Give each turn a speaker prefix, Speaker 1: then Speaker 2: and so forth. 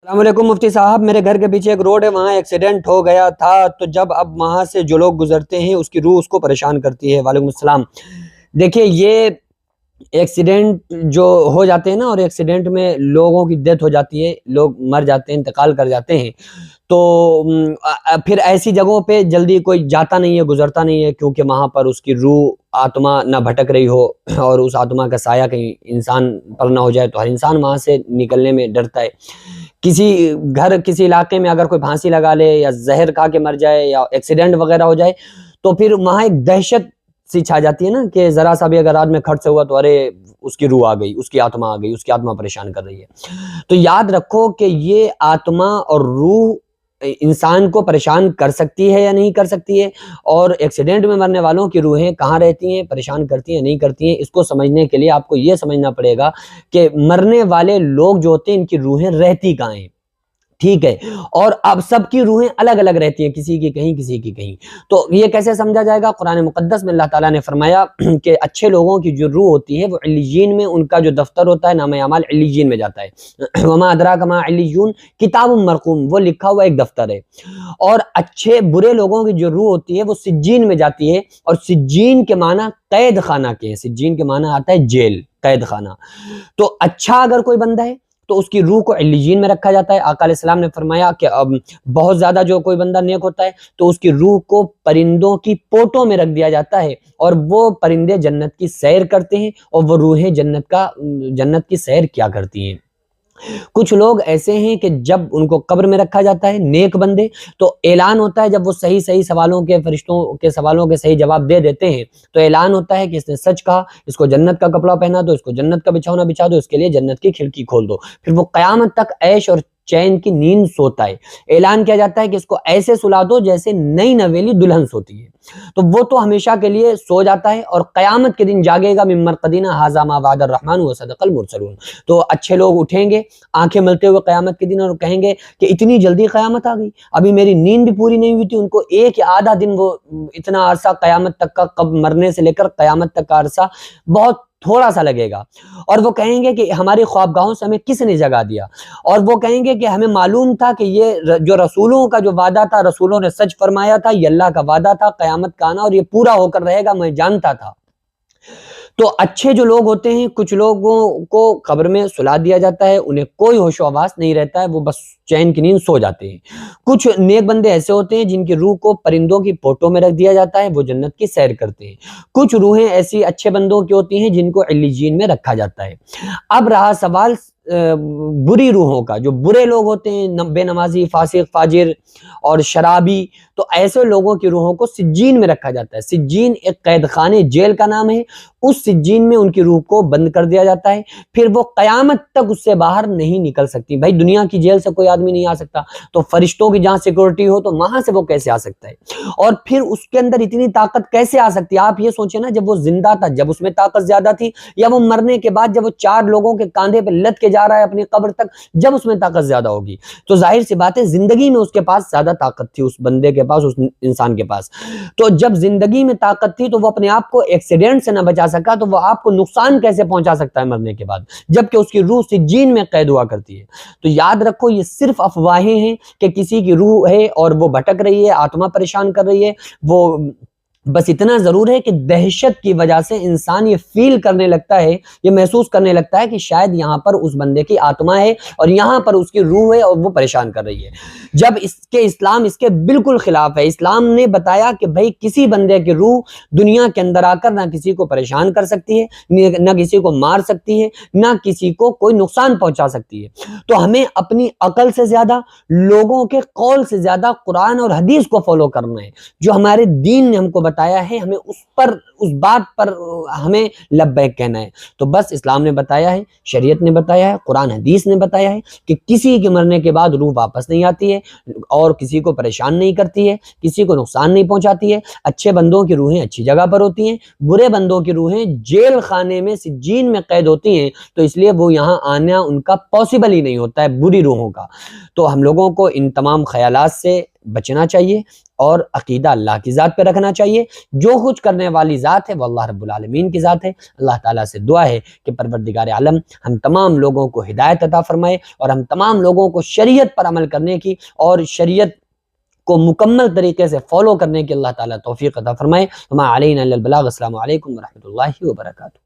Speaker 1: السلام علیکم مفتی صاحب، میرے گھر کے پیچھے ایک روڈ ہے، وہاں ایکسیڈنٹ ہو گیا تھا، تو جب اب وہاں سے جو لوگ گزرتے ہیں اس کی روح اس کو پریشان کرتی ہے۔ وعلیکم السلام۔ دیکھیے، یہ ایکسیڈنٹ جو ہو جاتے ہیں نا، اور ایکسیڈنٹ میں لوگوں کی ڈیتھ ہو جاتی ہے، لوگ مر جاتے ہیں، انتقال کر جاتے ہیں، تو پھر ایسی جگہوں پہ جلدی کوئی جاتا نہیں ہے، گزرتا نہیں ہے، کیونکہ وہاں پر اس کی روح آتما نہ بھٹک رہی ہو، اور اس آتما کا سایہ کہیں انسان پر نہ ہو جائے، تو ہر انسان وہاں سے نکلنے میں ڈرتا ہے۔ کسی علاقے میں اگر کوئی پھانسی لگا لے یا زہر کھا کے مر جائے یا ایکسیڈنٹ وغیرہ ہو جائے، تو پھر وہاں ایک دہشت سی چھا جاتی ہے نا، کہ ذرا سا بھی اگر رات میں کھٹ سے ہوا تو ارے اس کی روح آ گئی، اس کی آتما آ گئی، اس کی آتما پریشان کر رہی ہے۔ تو یاد رکھو کہ یہ آتما اور روح انسان کو پریشان کر سکتی ہے یا نہیں کر سکتی ہے، اور ایکسیڈنٹ میں مرنے والوں کی روحیں کہاں رہتی ہیں، پریشان کرتی ہیں نہیں کرتی ہیں، اس کو سمجھنے کے لیے آپ کو یہ سمجھنا پڑے گا کہ مرنے والے لوگ جو ہوتے ہیں ان کی روحیں رہتی کہاں ہیں، ٹھیک ہے؟ اور اب سب کی روحیں الگ الگ رہتی ہیں، کسی کی کہیں، کسی کی کہیں۔ تو یہ کیسے سمجھا جائے گا؟ قرآن مقدس میں اللہ تعالیٰ نے فرمایا کہ اچھے لوگوں کی جو روح ہوتی ہے وہ علیین میں، ان کا جو دفتر ہوتا ہے، نامہ اعمال علیین میں جاتا ہے۔ وما ادراک ما علیون کتاب مرقوم، وہ لکھا ہوا ایک دفتر ہے۔ اور اچھے برے لوگوں کی جو روح ہوتی ہے وہ سجین میں جاتی ہے، اور سجین کے معنی قید خانہ کے ہیں، سجین کے معنی آتا ہے جیل، قید خانہ۔ تو اچھا اگر کوئی بندہ ہے تو اس کی روح کو علیین میں رکھا جاتا ہے۔ آقا علیہ السلام نے فرمایا کہ بہت زیادہ جو کوئی بندہ نیک ہوتا ہے تو اس کی روح کو پرندوں کی پوٹوں میں رکھ دیا جاتا ہے، اور وہ پرندے جنت کی سیر کرتے ہیں، اور وہ روحیں جنت کی سیر کیا کرتی ہیں۔ کچھ لوگ ایسے ہیں کہ جب ان کو قبر میں رکھا جاتا ہے، نیک بندے، تو اعلان ہوتا ہے، جب وہ صحیح سوالوں کے، فرشتوں کے سوالوں کے صحیح جواب دے دیتے ہیں تو اعلان ہوتا ہے کہ اس نے سچ کہا، اس کو جنت کا کپڑا پہنا دو، اس کو جنت کا بچھونا بچھا دو، اس کے لیے جنت کی کھڑکی کھول دو، پھر وہ قیامت تک عیش اور چین کی نیند سوتا ہے۔ اعلان کیا جاتا ہے کہ اس کو ایسے سلا دو جیسے نئی نویلی دلہن سوتی ہے، تو وہ تو ہمیشہ کے لیے سو جاتا ہے، اور قیامت کے دن جاگے گا، من مرقدین ھذا ما وعد الرحمن وصدق المرسلون۔ تو اچھے لوگ اٹھیں گے آنکھیں ملتے ہوئے قیامت کے دن، اور کہیں گے کہ اتنی جلدی قیامت آ گئی، ابھی میری نیند بھی پوری نہیں ہوئی تھی۔ ان کو ایک یا آدھا دن، وہ اتنا عرصہ قیامت تک کا، کب مرنے سے لے کر قیامت تک کا عرصہ بہت تھوڑا سا لگے گا، اور وہ کہیں گے کہ ہماری خوابگاہوں سے ہمیں کس نے جگا دیا، اور وہ کہیں گے کہ ہمیں معلوم تھا کہ یہ جو رسولوں کا جو وعدہ تھا، رسولوں نے سچ فرمایا تھا، یہ اللہ کا وعدہ تھا قیامت کا آنا، اور یہ پورا ہو کر رہے گا، میں جانتا تھا۔ تو اچھے جو لوگ ہوتے ہیں، کچھ لوگوں کو قبر میں سلا دیا جاتا ہے، انہیں کوئی ہوش و حواس نہیں رہتا ہے، وہ بس چین کی نیند سو جاتے ہیں۔ کچھ نیک بندے ایسے ہوتے ہیں جن کی روح کو پرندوں کی پوٹوں میں رکھ دیا جاتا ہے، وہ جنت کی سیر کرتے ہیں۔ کچھ روحیں ایسی اچھے بندوں کی ہوتی ہیں جن کو علیین میں رکھا جاتا ہے۔ اب رہا سوال بری روحوں کا، جو برے لوگ ہوتے ہیں، بے نمازی، فاسق، فاجر اور شرابی، تو ایسے لوگوں کی روحوں کو سجین میں رکھا جاتا ہے۔ سجین ایک قید خانے، جیل کا نام ہے۔ اس سجین میں ان کی روح کو بند کر دیا جاتا ہے، پھر وہ قیامت تک اس سے باہر نہیں نکل سکتی۔ بھائی دنیا کی جیل سے کوئی آدمی نہیں آ سکتا، تو فرشتوں کی جہاں سیکورٹی ہو تو وہاں سے وہ کیسے آ سکتا ہے؟ اور پھر اس کے اندر اتنی طاقت کیسے آ سکتی ہے؟ آپ یہ سوچیں نا، جب وہ زندہ تھا جب اس میں طاقت زیادہ تھی، یا وہ مرنے کے بعد جب وہ 4 لوگوں کے کاندھے پہ لد کے جا رہا ہے اپنی قبر تک، جب اس میں طاقت زیادہ ہوگی؟ تو ظاہر سی بات ہے زندگی میں اس کے پاس زیادہ طاقت تھی، اس بندے کے پاس، اس انسان کے پاس۔ تو جب زندگی میں طاقت تھی تو وہ اپنے آپ کو ایکسیڈنٹ سے نہ بچا سکا، تو وہ آپ کو نقصان کیسے پہنچا سکتا ہے مرنے کے بعد، جبکہ اس کی روح سجین میں قید ہوا کرتی ہے؟ تو یاد رکھو، یہ صرف افواہیں ہیں کہ کسی کی روح ہے اور وہ بھٹک رہی ہے، آتما پریشان کر رہی ہے۔ وہ بس اتنا ضرور ہے کہ دہشت کی وجہ سے انسان یہ فیل کرنے لگتا ہے، یہ محسوس کرنے لگتا ہے کہ شاید یہاں پر اس بندے کی آتما ہے، اور یہاں پر اس کی روح ہے، اور وہ پریشان کر رہی ہے، جب اسلام اس کے بالکل خلاف ہے۔ اسلام نے بتایا کہ بھائی کسی بندے کی روح دنیا کے اندر آ کر نہ کسی کو پریشان کر سکتی ہے، نہ کسی کو مار سکتی ہے، نہ کسی کو کوئی نقصان پہنچا سکتی ہے۔ تو ہمیں اپنی عقل سے زیادہ، لوگوں کے قول سے زیادہ قرآن اور حدیث کو فالو کرنا ہے، جو ہمارے دین نے ہم کو بتایا ہے، ہمیں اس بات پر ہمیں لبیک کہنا ہے۔ تو بس اسلام نے بتایا ہے، شریعت نے بتایا ہے، قرآن حدیث نے بتایا ہے کہ کسی کے مرنے کے بعد روح واپس نہیں آتی ہے، اور کسی کو پریشان نہیں کرتی ہے، کسی کو نقصان نہیں پہنچاتی ہے۔ اچھے بندوں کی روحیں اچھی جگہ پر ہوتی ہیں، برے بندوں کی روحیں جیل خانے میں، سجین میں قید ہوتی ہیں، تو اس لیے وہ یہاں آنا ان کا پاسبل ہی نہیں ہوتا ہے، بری روحوں کا۔ تو ہم لوگوں کو ان تمام خیالات سے بچنا چاہیے اور عقیدہ اللہ کی ذات پہ رکھنا چاہیے۔ جو کچھ کرنے والی ذات ہے وہ اللہ رب العالمین کی ذات ہے۔ اللہ تعالیٰ سے دعا ہے کہ پروردگار عالم ہم تمام لوگوں کو ہدایت عطا فرمائے اور ہم تمام لوگوں کو شریعت پر عمل کرنے کی اور شریعت کو مکمل طریقے سے فالو کرنے کی اللہ تعالیٰ توفیق عطا فرمائے۔ وما علینا الا البلاغ۔ السلام علیکم ورحمۃ اللہ وبرکاتہ۔